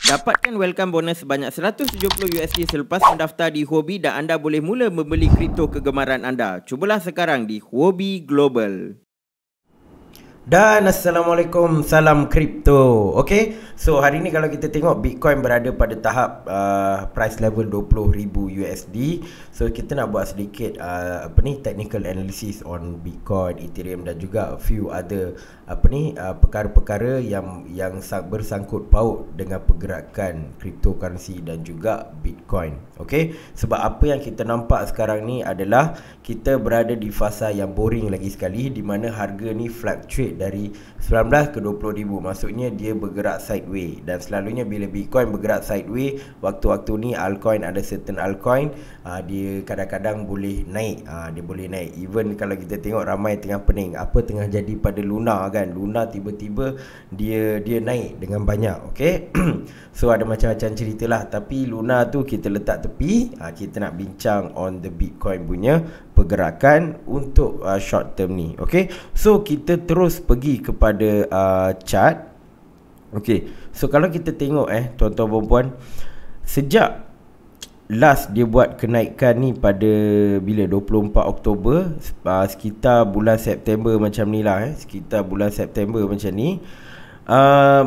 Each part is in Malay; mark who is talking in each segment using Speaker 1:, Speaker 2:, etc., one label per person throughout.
Speaker 1: Dapatkan welcome bonus sebanyak $170 selepas mendaftar di Huobi dan anda boleh mula membeli kripto kegemaran anda. Cubalah sekarang di Huobi Global. Dan Assalamualaikum, salam kripto. Okay, so hari ni kalau kita tengok Bitcoin berada pada tahap price level 20,000 USD. So kita nak buat sedikit technical analysis on Bitcoin, Ethereum dan juga a few other perkara-perkara yang bersangkut paut dengan pergerakan cryptocurrency dan juga Bitcoin. Okay, sebab apa yang kita nampak sekarang ni adalah kita berada di fasa yang boring lagi sekali, di mana harga ni fluctuate dari 19 ke 20,000. Maksudnya dia bergerak sideways, dan selalunya bila Bitcoin bergerak sideways, waktu-waktu ni altcoin, ada certain altcoin dia kadang-kadang boleh naik. Dia boleh naik. Even kalau kita tengok ramai tengah pening apa tengah jadi pada Luna kan. Luna tiba-tiba dia naik dengan banyak. Okay. So ada macam-macam cerita lah, tapi Luna tu kita letak tepi. Kita nak bincang on the Bitcoin punya pergerakan untuk short term ni. Okay, so kita terus pergi kepada chart. Okay, so kalau kita tengok tuan-tuan dan puan, sejak last dia buat kenaikan ni pada bila 24 Oktober, sekitar bulan September macam ni lah, sekitar bulan September macam ni,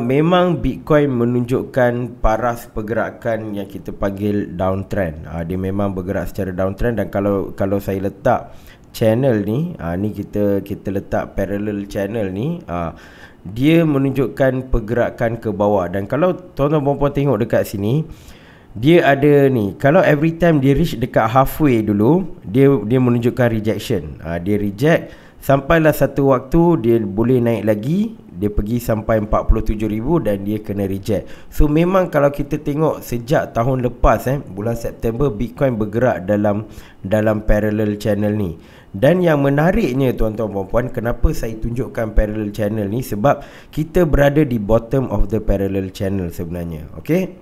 Speaker 1: memang Bitcoin menunjukkan paras pergerakan yang kita panggil downtrend. Dia memang bergerak secara downtrend, dan kalau saya letak channel ni, ni kita letak parallel channel ni, dia menunjukkan pergerakan ke bawah. Dan kalau tuan-tuan dan puan tengok dekat sini, dia ada ni, kalau every time dia reach dekat halfway dulu, dia menunjukkan rejection. Dia reject, sampailah satu waktu dia boleh naik lagi, dia pergi sampai 47,000 dan dia kena reject. So memang kalau kita tengok sejak tahun lepas bulan September, Bitcoin bergerak dalam parallel channel ni. Dan yang menariknya tuan-tuan dan puan, kenapa saya tunjukkan parallel channel ni, sebab kita berada di bottom of the parallel channel sebenarnya. Okay.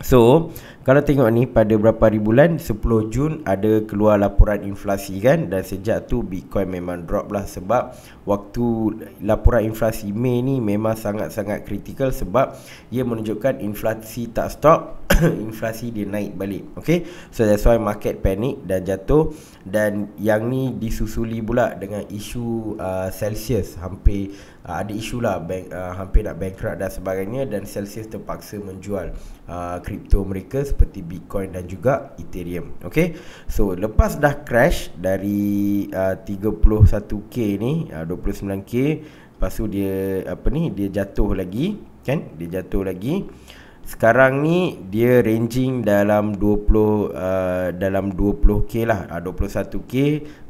Speaker 1: So kalau tengok ni pada berapa hari bulan, 10 Jun ada keluar laporan inflasi kan, dan sejak tu Bitcoin memang drop lah, sebab waktu laporan inflasi Mei ni memang sangat-sangat kritikal, sebab ia menunjukkan inflasi tak stop, inflasi dia naik balik. Okay, so that's why market panic dan jatuh. Dan yang ni disusuli pula dengan isu Celsius, hampir ada isu lah hampir nak bankrupt dan sebagainya, dan Celsius terpaksa menjual kripto mereka seperti Bitcoin dan juga Ethereum. Okay, so lepas dah crash dari 31k ni, 29k, lepas tu dia dia jatuh lagi kan, dia jatuh lagi. Sekarang ni dia ranging dalam 20k lah, 21k.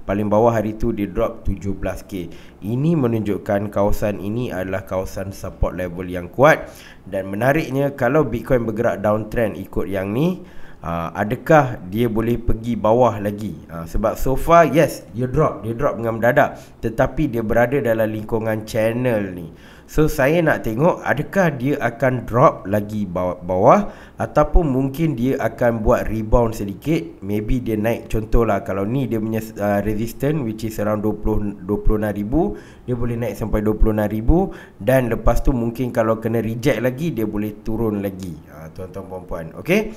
Speaker 1: Paling bawah hari tu dia drop 17k. Ini menunjukkan kawasan ini adalah kawasan support level yang kuat. Dan menariknya, kalau Bitcoin bergerak downtrend ikut yang ni, adakah dia boleh pergi bawah lagi? Sebab so far yes, dia drop dengan mendadak, tetapi dia berada dalam lingkungan channel ni. So saya nak tengok adakah dia akan drop lagi bawah, ataupun mungkin dia akan buat rebound sedikit. Maybe dia naik, contohlah kalau ni dia punya resistance which is around 26,000, dia boleh naik sampai 26,000, dan lepas tu mungkin kalau kena reject lagi, dia boleh turun lagi, tuan-tuan puan-puan. Okay,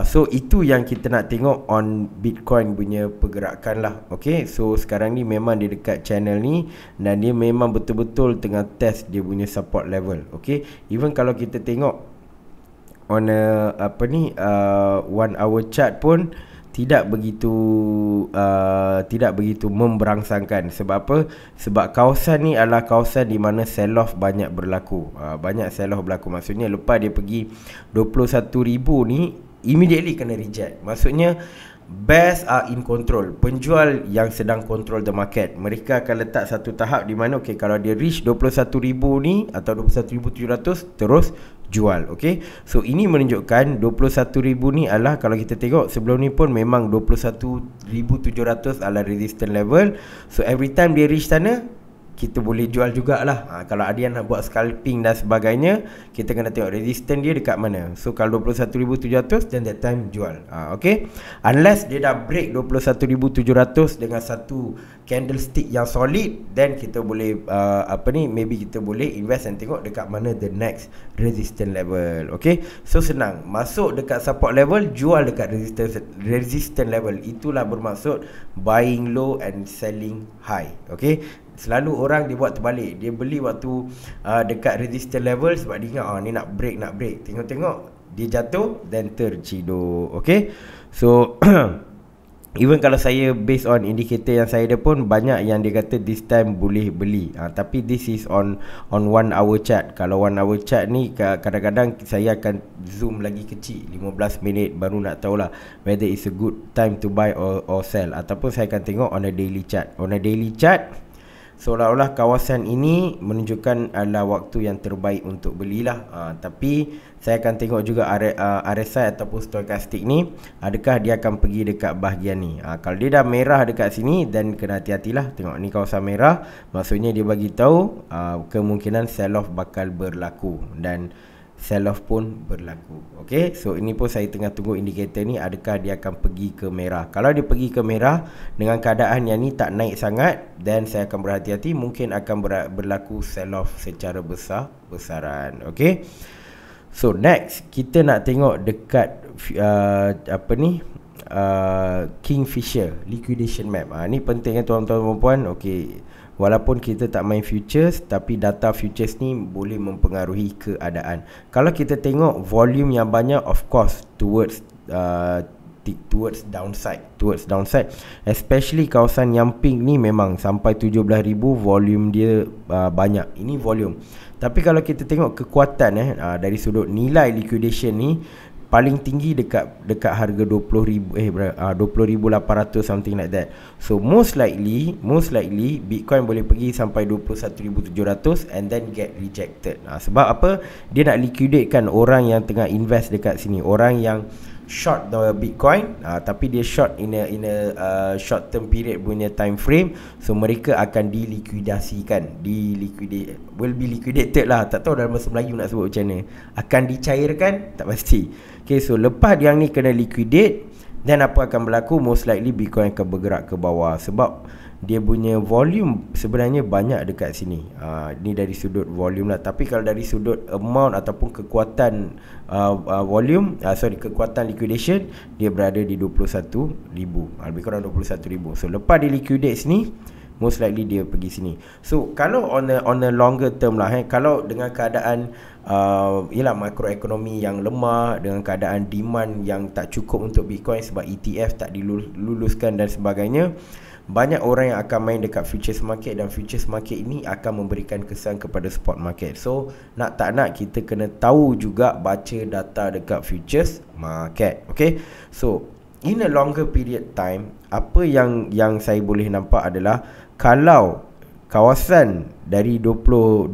Speaker 1: so itu yang kita nak tengok on Bitcoin punya pergerakan lah. Okay, so sekarang ni memang dia dekat channel ni, dan dia memang betul-betul tengah test dia punya support level. Okay, even kalau kita tengok on a 1 hour chart pun tidak begitu memberangsangkan. Sebab apa? Sebab kawasan ni adalah kawasan di mana sell off banyak berlaku. Banyak sell off berlaku. Maksudnya lepas dia pergi 21,000 ni, immediately kena reject. Maksudnya bears are in control. Penjual yang sedang control the market, mereka akan letak satu tahap di mana okay, kalau dia reach 21,000 ni atau 21,700 terus jual. Okay, so ini menunjukkan 21,000 ni adalah, kalau kita tengok sebelum ni pun memang 21,700 adalah resistance level. So every time dia reach sana, kita boleh jual jugalah. Kalau ada yang nak buat scalping dan sebagainya, kita kena tengok resistance dia dekat mana. So kalau 21,700, then that time jual. Okay, unless dia dah break 21,700 dengan satu
Speaker 2: candlestick yang solid, then kita boleh maybe kita boleh invest dan tengok dekat mana the next resistance level. Okay, so senang, masuk dekat support level, jual dekat resistance level. Itulah bermaksud buying low and selling high. Okay, selalu orang dia buat terbalik, dia beli waktu dekat resistance level sebab dia ingat ni nak break, tengok-tengok dia jatuh dan terciduk. Okay, so even kalau saya based on indicator yang saya ada pun, banyak yang dia kata this time boleh beli. Tapi this is on 1 hour chart. Kalau 1 hour chart ni kadang-kadang saya akan zoom lagi kecil, 15 minit baru nak tahulah whether it's a good time to buy or sell. Ataupun saya akan tengok on a daily chart. On a daily chart, seolah-olah kawasan ini menunjukkan adalah waktu yang terbaik untuk belilah. Tapi saya akan tengok juga RSI ataupun stokastik ni, adakah dia akan pergi dekat bahagian ni. Kalau dia dah merah dekat sini, dan kena hati-hatilah. Tengok ni kawasan merah, maksudnya dia bagi tahu kemungkinan sell off bakal berlaku, dan sell off pun berlaku. Okay, so ini pun saya tengah tunggu indikator ni, adakah dia akan pergi ke merah. Kalau dia pergi ke merah dengan keadaan yang ni tak naik sangat, then saya akan berhati-hati, mungkin akan berlaku sell off secara besaran. Okay, so next kita nak tengok dekat Kingfisher liquidation map. Ni penting tuan-tuan dan puan. Okay, walaupun kita tak main futures, tapi data futures ni boleh mempengaruhi keadaan. Kalau kita tengok volume yang banyak, of course towards downside, especially kawasan yang pink ni memang sampai 17,000 volume dia banyak. Ini volume. Tapi kalau kita tengok kekuatan dari sudut nilai liquidation ni, paling tinggi dekat harga 20,800 something like that. So most likely Bitcoin boleh pergi sampai 21,700 and then get rejected. Sebab apa? Dia nak liquidatekan orang yang tengah invest dekat sini, orang yang short the Bitcoin, tapi dia short in a short term period punya time frame. So mereka akan will be liquidated lah. Tak tahu dalam bahasa Melayu nak sebut macam mana. Akan dicairkan, tak pasti. Okay, so lepas yang ni kena liquidate, then apa akan berlaku? Most likely Bitcoin akan bergerak ke bawah, sebab dia punya volume sebenarnya banyak dekat sini. Ni dari sudut volume lah. Tapi kalau dari sudut amount ataupun kekuatan kekuatan liquidation, dia berada di 21,000, lebih kurang 21,000. So lepas dia liquidate sini, most likely dia pergi sini. So kalau on a longer term lah, kalau dengan keadaan makroekonomi yang lemah, dengan keadaan demand yang tak cukup untuk Bitcoin sebab ETF tak diluluskan dan sebagainya, banyak orang yang akan main dekat futures market, dan futures market ini akan memberikan kesan kepada spot market. So nak tak nak kita kena tahu juga baca data dekat futures market. Okay, so in a longer period time, apa yang saya boleh nampak adalah, kalau kawasan dari 22,000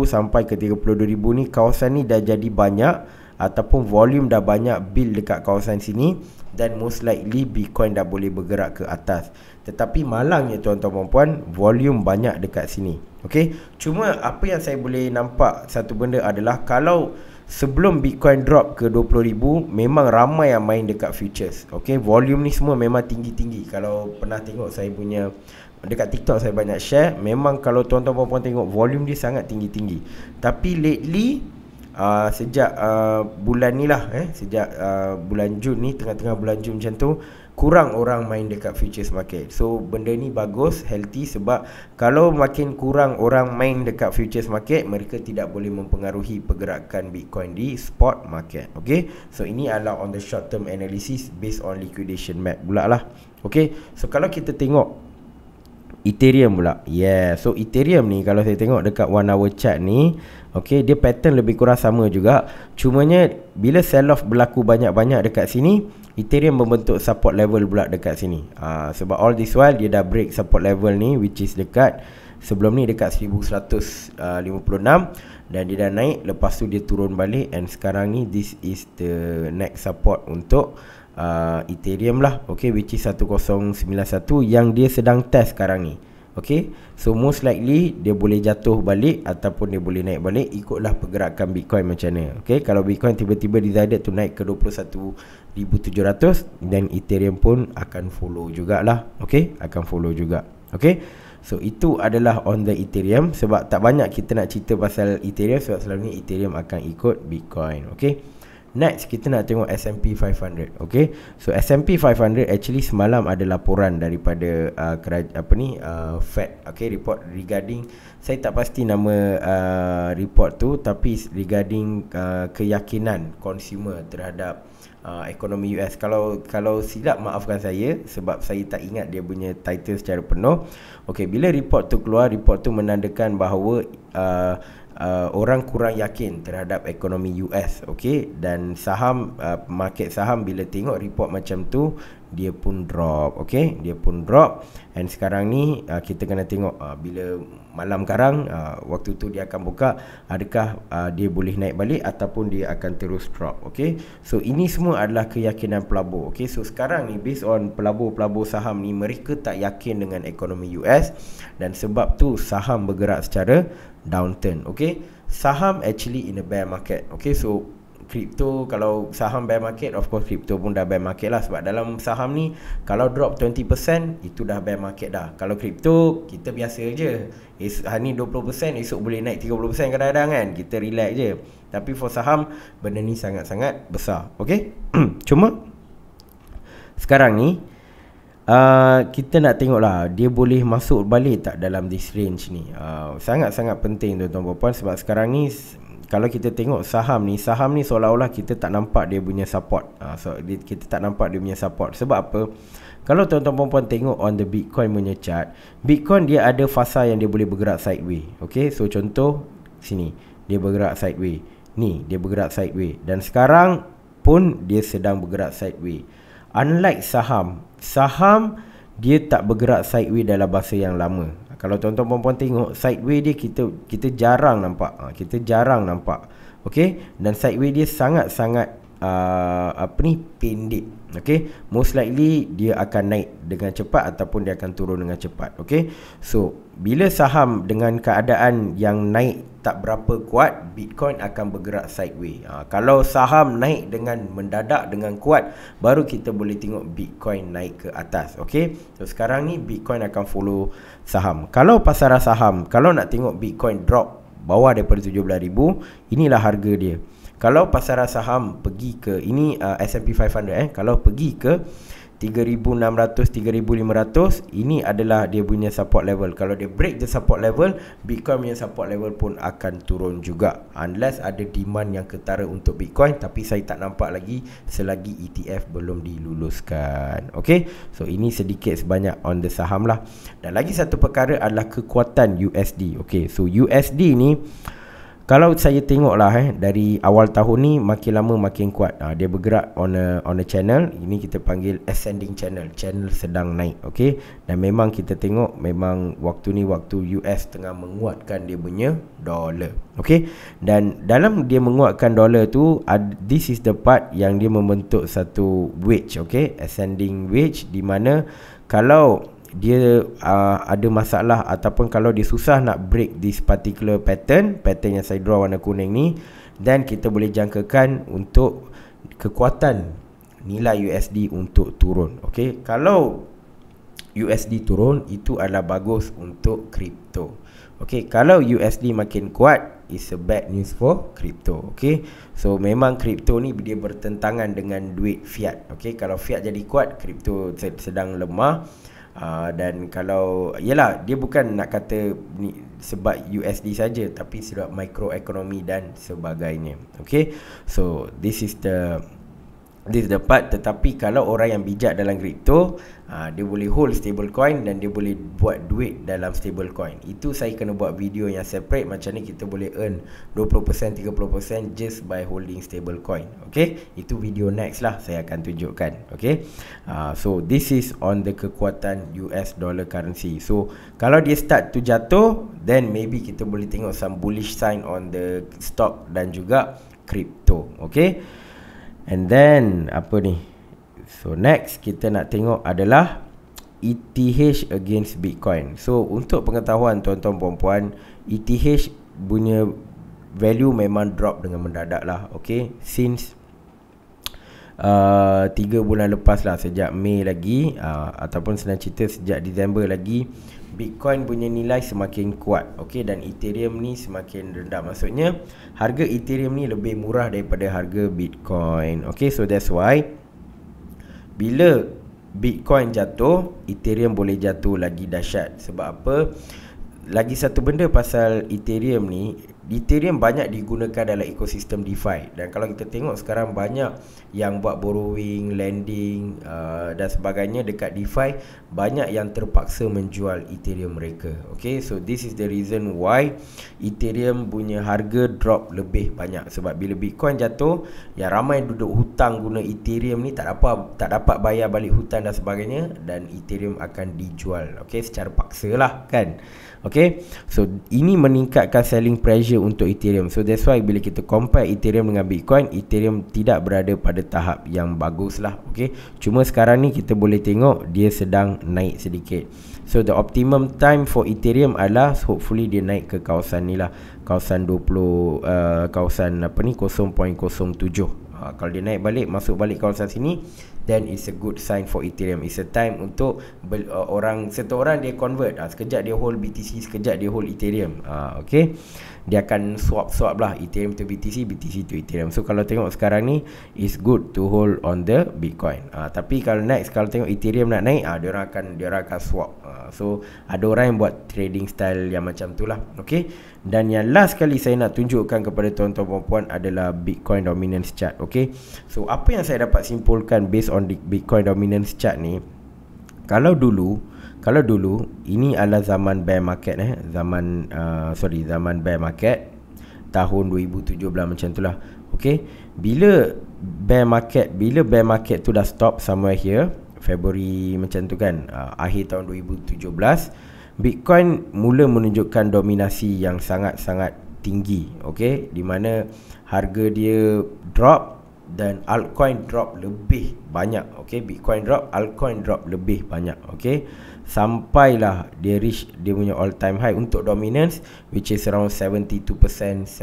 Speaker 2: sampai ke 32,000 ni, kawasan ni dah jadi banyak ataupun volume dah banyak build dekat kawasan sini, dan most likely Bitcoin dah boleh bergerak ke atas. Tetapi malangnya tuan-tuan dan puan, volume banyak dekat sini. Okay, cuma apa yang saya boleh nampak satu benda adalah, kalau sebelum Bitcoin drop ke 20,000, memang ramai yang main dekat futures. Okay, volume ni semua memang tinggi-tinggi. Kalau pernah tengok saya punya dekat TikTok, saya banyak share, memang kalau tuan-tuan dan puan tengok, volume dia sangat tinggi-tinggi. Tapi lately sejak bulan ni lah, sejak bulan Jun ni, tengah-tengah bulan Jun macam tu, kurang orang main dekat futures market. So benda ni bagus, healthy, sebab kalau makin kurang orang main dekat futures market, mereka tidak boleh mempengaruhi pergerakan Bitcoin di spot market. Okay, so ini adalah on the short term analysis based on liquidation map pula lah. Okay, so kalau kita tengok Ethereum pula, so Ethereum ni kalau saya tengok dekat 1 hour chart ni, okay, dia pattern lebih kurang sama juga. Cumanya bila sell off berlaku banyak-banyak dekat sini, Ethereum membentuk support level pula dekat sini. Sebab all this while dia dah break support level ni, which is dekat sebelum ni dekat 1156, dan dia dah naik, lepas tu dia turun balik, and sekarang ni this is the next support untuk Ethereum lah. Okay, which is 1091 yang dia sedang test sekarang ni. Okay, so most likely dia boleh jatuh balik ataupun dia boleh naik balik, ikutlah pergerakan Bitcoin macam mana. Okay, kalau Bitcoin tiba-tiba decided to naik ke 21,700, dan Ethereum pun akan follow jugalah. Okay, akan follow juga. Okay, so itu adalah on the Ethereum. Sebab tak banyak kita nak cerita pasal Ethereum, sebab selalunya Ethereum akan ikut Bitcoin. Okay, next kita nak tengok S&P 500. Okay, so S&P 500 actually semalam ada laporan daripada Fed. Okay, report regarding, saya tak pasti nama report tu, tapi regarding keyakinan consumer terhadap ekonomi US. Kalau silap maafkan saya, sebab saya tak ingat dia punya title secara penuh. Okay, bila report tu keluar, report tu menandakan bahawa orang kurang yakin terhadap ekonomi US. Okay, dan saham, market saham bila tengok report macam tu, dia pun drop. Okay, dia pun drop. And sekarang ni kita kena tengok bila malam sekarang, waktu tu dia akan buka, adakah dia boleh naik balik ataupun dia akan terus drop. Okay, so ini semua adalah keyakinan pelabur. Okay, so sekarang ni based on pelabur-pelabur saham ni, mereka tak yakin dengan ekonomi US, dan sebab tu saham bergerak secara downturn. Okay, saham actually in a bear market. Okay, so crypto, kalau saham bear market, of course crypto pun dah bear market lah. Sebab dalam saham ni, kalau drop 20%, itu dah bear market dah. Kalau crypto, kita biasa je, hari ni 20%, esok boleh naik 30% kadang-kadang kan, kita relax je. Tapi for saham, benda ni sangat-sangat besar. Okay, cuma sekarang ni kita nak tengok lah, dia boleh masuk balik tak dalam this range ni. Sangat-sangat penting tuan-tuan puan-puan. Sebab sekarang ni, kalau kita tengok saham ni seolah-olah kita tak nampak dia punya support. Kita tak nampak dia punya support. Sebab apa? Kalau tuan-tuan puan-puan tengok on the Bitcoin punya chart, Bitcoin dia ada fasa yang dia boleh bergerak sideways. Okay, so contoh sini, dia bergerak sideways. Ni, dia bergerak sideways. Dan sekarang pun dia sedang bergerak sideways. Unlike saham dia tak bergerak sideways dalam masa yang lama. Kalau tuan-tuan puan-puan tengok sideways dia, kita jarang nampak. Kita jarang nampak. Okey, dan sideways dia sangat-sangat pendek. Okey, most likely dia akan naik dengan cepat ataupun dia akan turun dengan cepat. Okey, so bila saham dengan keadaan yang naik tak berapa kuat, Bitcoin akan bergerak sideways. Kalau saham naik dengan mendadak dengan kuat, baru kita boleh tengok Bitcoin naik ke atas. Okey, so sekarang ni Bitcoin akan follow saham. Kalau pasaran saham, kalau nak tengok Bitcoin drop bawah daripada 17,000, inilah harga dia. Kalau pasaran saham pergi ke, ini S&P 500 kalau pergi ke 3,600, 3,500, ini adalah dia punya support level. Kalau dia break the support level, Bitcoin punya support level pun akan turun juga, unless ada demand yang ketara untuk Bitcoin. Tapi saya tak nampak lagi selagi ETF belum diluluskan. Okay, so ini sedikit sebanyak on the saham lah. Dan lagi satu perkara adalah kekuatan USD. Okay, so USD ni, kalau saya tengok lah dari awal tahun ni, makin lama makin kuat. Dia bergerak on a channel. Ini kita panggil ascending channel. Channel sedang naik. Okay, dan memang kita tengok, memang waktu ni waktu US tengah menguatkan dia punya dolar. Okay, dan dalam dia menguatkan dolar tu, this is the part yang dia membentuk satu wedge. Okay, ascending wedge, di mana kalau dia ada masalah ataupun kalau dia susah nak break this particular pattern yang saya draw warna kuning ni, dan kita boleh jangkakan untuk kekuatan nilai USD untuk turun. Okay, kalau USD turun, itu adalah bagus untuk kripto. Okay, kalau USD makin kuat, is a bad news for crypto. Okay, so memang crypto ni dia bertentangan dengan duit fiat. Okay, kalau fiat jadi kuat, crypto sedang lemah. Dan kalau, yelah, dia bukan nak kata ni sebab USD saja, tapi sebab mikroekonomi dan sebagainya. Okay, so this is the part. Tetapi kalau orang yang bijak dalam kripto, dia boleh hold stable coin dan dia boleh buat duit dalam stable coin. Itu saya kena buat video yang separate, macam ni kita boleh earn 20%, 30% just by holding stable coin. Okay, itu video next lah saya akan tunjukkan. Okay, so this is on the kekuatan US dollar currency. So kalau dia start to jatuh, then maybe kita boleh tengok some bullish sign on the stock dan juga crypto. Okay, and then apa ni, so next kita nak tengok adalah ETH against Bitcoin. So untuk pengetahuan tuan-tuan puan-puan, ETH punya value memang drop dengan mendadak lah. Okay, since 3 bulan lepas lah, sejak Mei lagi, ataupun senang cerita sejak Disember lagi, Bitcoin punya nilai semakin kuat, okey, dan Ethereum ni semakin rendah. Maksudnya harga Ethereum ni lebih murah daripada harga Bitcoin. Okey, so that's why bila Bitcoin jatuh, Ethereum boleh jatuh lagi dahsyat. Sebab apa? Lagi satu benda pasal Ethereum ni, Ethereum banyak digunakan dalam ekosistem DeFi. Dan kalau kita tengok sekarang banyak yang buat borrowing, lending dan sebagainya dekat DeFi, banyak yang terpaksa menjual Ethereum mereka. Okay, so this is the reason why Ethereum punya harga drop lebih banyak. Sebab bila Bitcoin jatuh, yang ramai duduk hutang guna Ethereum ni tak dapat bayar balik hutang dan sebagainya, dan Ethereum akan dijual, okay, secara paksa lah kan. Okay, so ini meningkatkan selling pressure untuk Ethereum. So that's why bila kita compare Ethereum dengan Bitcoin, Ethereum tidak berada pada tahap yang bagus lah. Okay, cuma sekarang ni kita boleh tengok dia sedang naik sedikit. So the optimum time for Ethereum adalah hopefully dia naik ke kawasan ni lah, kawasan 20 kawasan apa ni 0.07. Kalau dia naik balik, masuk balik kawasan sini, then it's a good sign for Ethereum. It's a time untuk satu orang dia convert, sekejap dia hold BTC, sekejap dia hold Ethereum. Okay, dia akan swap lah Ethereum to BTC, BTC to Ethereum. So kalau tengok sekarang ni, it's good to hold on the Bitcoin. Tapi kalau next, kalau tengok Ethereum nak naik, dia orang akan swap. So ada orang yang buat trading style yang macam tu lah. Okay, dan yang last kali saya nak tunjukkan kepada tuan-tuan dan puan adalah Bitcoin Dominance Chart. Okay, so apa yang saya dapat simpulkan based on the Bitcoin Dominance Chart ni, kalau dulu ini adalah zaman bear market, zaman bear market tahun 2017 macam itulah. Okay, bila bear market tu dah stop somewhere here February macam tu kan, akhir tahun 2017, Bitcoin mula menunjukkan dominasi yang sangat-sangat tinggi. Okay, di mana harga dia drop dan altcoin drop lebih banyak. Okay, Bitcoin drop, altcoin drop lebih banyak. Okay, sampailah dia reach dia punya all time high untuk dominance, which is around 70 to 72%.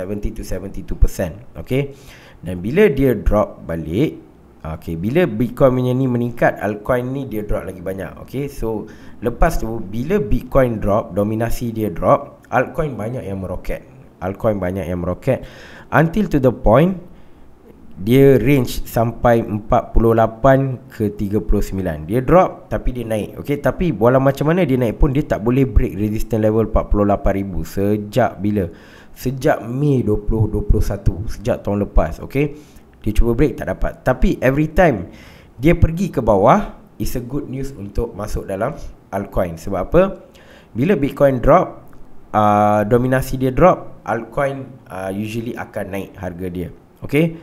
Speaker 2: Okay, dan bila dia drop balik, okay, bila Bitcoin punya ni meningkat, altcoin ni dia drop lagi banyak. Okay, so lepas tu bila Bitcoin drop, dominasi dia drop, altcoin banyak yang meroket. Until to the point dia range sampai 48 ke 39. Dia drop tapi dia naik. Okey, tapi walau macam mana dia naik pun dia tak boleh break resistance level 48,000 sejak bila? Sejak Mei 2021, sejak tahun lepas. Okey, dia cuba break tak dapat. Tapi every time dia pergi ke bawah, it's a good news untuk masuk dalam altcoin. Sebab apa? Bila Bitcoin drop, dominasi dia drop, altcoin usually akan naik harga dia. Okey,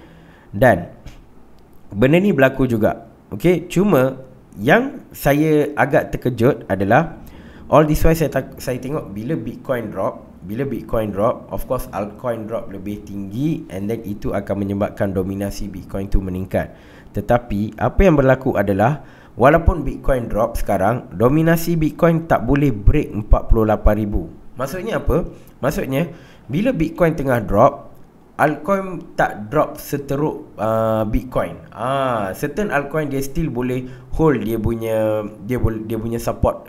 Speaker 2: dan benda ni berlaku juga. Okay, cuma yang saya agak terkejut adalah all this while saya tengok bila Bitcoin drop, of course altcoin drop lebih tinggi, and then itu akan menyebabkan dominasi Bitcoin tu meningkat. Tetapi apa yang berlaku adalah walaupun Bitcoin drop sekarang, dominasi Bitcoin tak boleh break 48,000. Maksudnya apa? Maksudnya bila Bitcoin tengah drop, altcoin tak drop seteruk Bitcoin. Certain altcoin dia still boleh hold dia punya support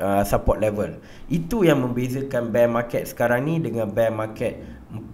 Speaker 2: level. Itu yang membezakan bear market sekarang ni dengan bear market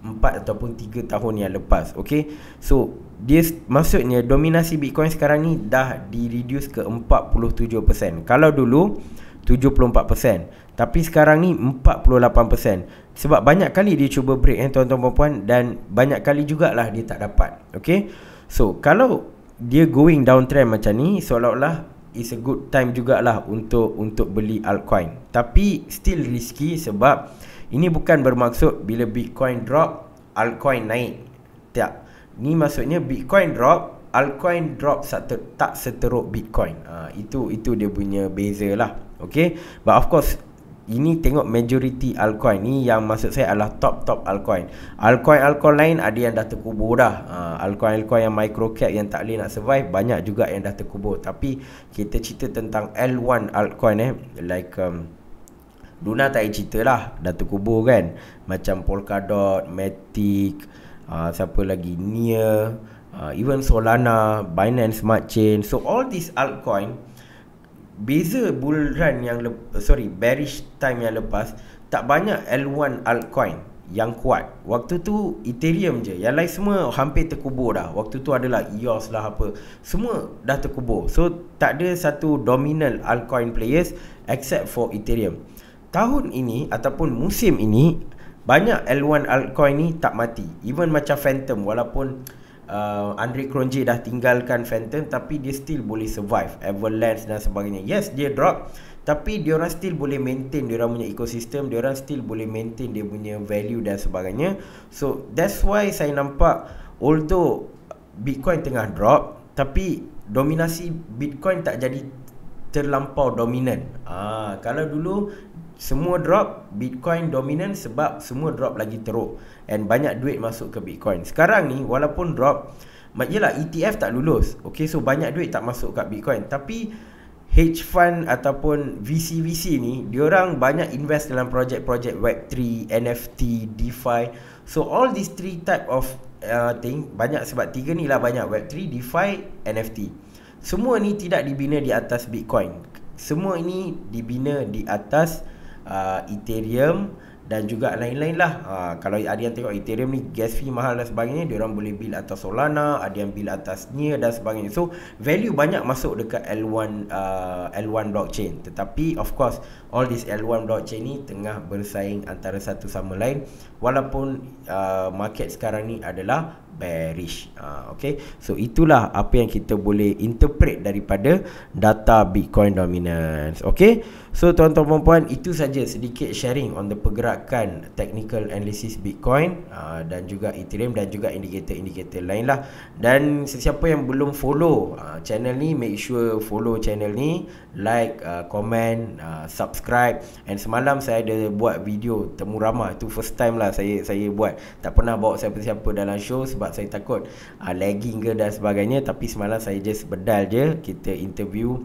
Speaker 2: 4 ataupun 3 tahun yang lepas. Okay, so dia maksudnya dominasi Bitcoin sekarang ni dah di-reduce ke 47%. Kalau dulu 74%, tapi sekarang ni 48%. Sebab banyak kali dia cuba break tuan-tuan puan, dan banyak kali jugalah dia tak dapat. Okay, so kalau dia going downtrend macam ni, seolah-olah it's a good time jugalah untuk beli altcoin. Tapi still risky, sebab ini bukan bermaksud bila Bitcoin drop altcoin naik. Tak, ni maksudnya Bitcoin drop, altcoin drop tak seteruk Bitcoin. Itu dia punya beza lah. Okay, but of course ini tengok majority altcoin ni, yang maksud saya adalah top altcoin. Altcoin lain ada yang dah terkubur dah. Altcoin yang micro cap yang tak boleh nak survive, banyak juga yang dah terkubur. Tapi kita cerita tentang L1 altcoin like Luna tak payah cerita lah, dah terkubur kan. Macam Polkadot, Matic, siapa lagi, Near, even Solana, Binance Smart Chain. So all these altcoin beza bull run yang bearish time yang lepas, tak banyak L1 altcoin yang kuat. Waktu tu Ethereum je, yang lain semua hampir terkubur dah. Waktu tu adalah EOS lah apa, semua dah terkubur. So tak ada satu dominant altcoin players except for Ethereum. Tahun ini ataupun musim ini, banyak L1 altcoin ni tak mati. Even macam Phantom, walaupun Andre Cronje dah tinggalkan Phantom, tapi dia still boleh survive. Avalanche dan sebagainya, yes dia drop, tapi diorang still boleh maintain diorang punya ekosistem, diorang still boleh maintain dia punya value dan sebagainya. So that's why saya nampak, although Bitcoin tengah drop, tapi dominasi Bitcoin tak jadi terlampau dominan. Kalau dulu semua drop, Bitcoin dominan sebab semua drop lagi teruk and banyak duit masuk ke Bitcoin. Sekarang ni walaupun drop, yelah ETF tak lulus, okay, so banyak duit tak masuk kat Bitcoin, tapi hedge fund ataupun VC ni, diorang banyak invest dalam projek-projek Web3, NFT, DeFi. So all these three type of thing banyak, sebab tiga ni lah banyak, Web3, DeFi, NFT. Semua ni tidak dibina di atas Bitcoin. Semua ini dibina di atas Ethereum dan juga lain-lain lah. Kalau ada yang tengok Ethereum ni gas fee mahal dan sebagainya, diorang boleh build atas Solana, ada yang build atas NEAR dan sebagainya. So value banyak masuk dekat L1 blockchain. Tetapi of course all this L1 blockchain ni tengah bersaing antara satu sama lain, walaupun market sekarang ni adalah bearish. Okay, so itulah apa yang kita boleh interpret daripada data Bitcoin dominance. Okay, so tuan-tuan puan, itu saja sedikit sharing on the pergerakan technical analysis Bitcoin dan juga Ethereum dan juga indikator-indikator lain lah. Dan sesiapa yang belum follow channel ni, make sure follow channel ni, like, comment, subscribe. And semalam saya ada buat video temu ramah, itu first time lah saya buat. Tak pernah bawa siapa-siapa dalam show sebab saya takut lagging ke dan sebagainya. Tapi semalam saya just bedal je, kita interview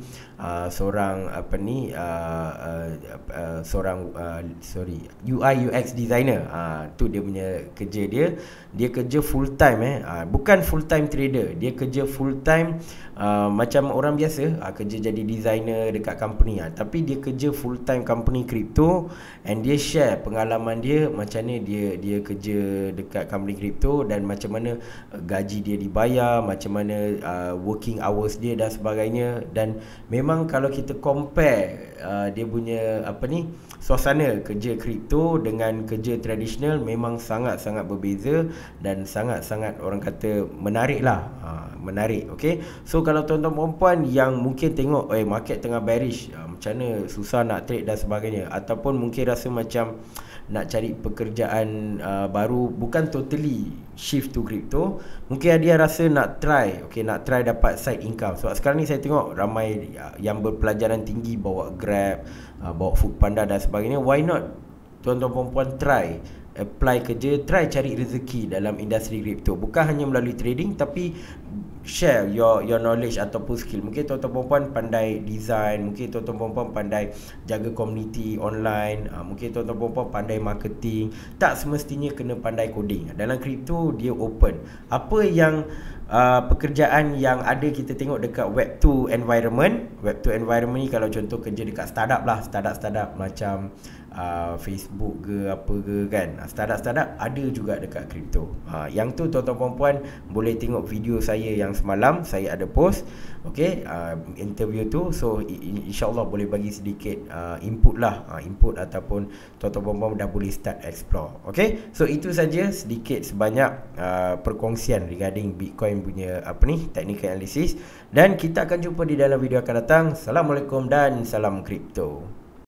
Speaker 2: seorang UI UX designer. Tu dia punya kerja dia kerja full time bukan full time trader, dia kerja full time macam orang biasa kerja jadi designer dekat company, tapi dia kerja full time company crypto, and dia share pengalaman dia macam mana dia kerja dekat company crypto dan macam mana gaji dia dibayar, macam mana working hours dia dan sebagainya. Dan memang kalau kita compare dia punya suasana kerja kripto dengan kerja tradisional, memang sangat-sangat berbeza dan sangat-sangat orang kata menarik lah. Menarik. Okay, so kalau tuan-tuan perempuan yang mungkin tengok market tengah bearish, macam mana susah nak trade dan sebagainya, ataupun mungkin rasa macam nak cari pekerjaan baru, bukan totally shift to crypto, mungkin dia rasa nak try dapat side income. Sebab sekarang ni saya tengok ramai yang berpelajaran tinggi, bawa Grab, bawa Foodpanda dan sebagainya. Why not tuan-tuan perempuan try apply kerja, try cari rezeki dalam industri kripto, bukan hanya melalui trading, tapi share your knowledge ataupun skill. Mungkin tuan-tuan perempuan pandai design, mungkin tuan-tuan perempuan pandai jaga community online, mungkin tuan-tuan perempuan pandai marketing. Tak semestinya kena pandai coding. Dalam kripto dia open. Apa yang pekerjaan yang ada kita tengok dekat Web2 environment. Web2 environment ni kalau contoh kerja dekat startup lah, startup macam Facebook ke apa ke kan, startup ada juga dekat kripto. Yang tu tuan-tuan perempuan boleh tengok video saya yang semalam saya ada post, okay, interview tu. So insyaAllah boleh bagi sedikit input lah, input ataupun tuan-tuan perempuan dah boleh start explore. Okay, so itu saja sedikit sebanyak perkongsian regarding Bitcoin punya technical analysis, dan kita akan jumpa di dalam video akan datang. Assalamualaikum dan salam kripto.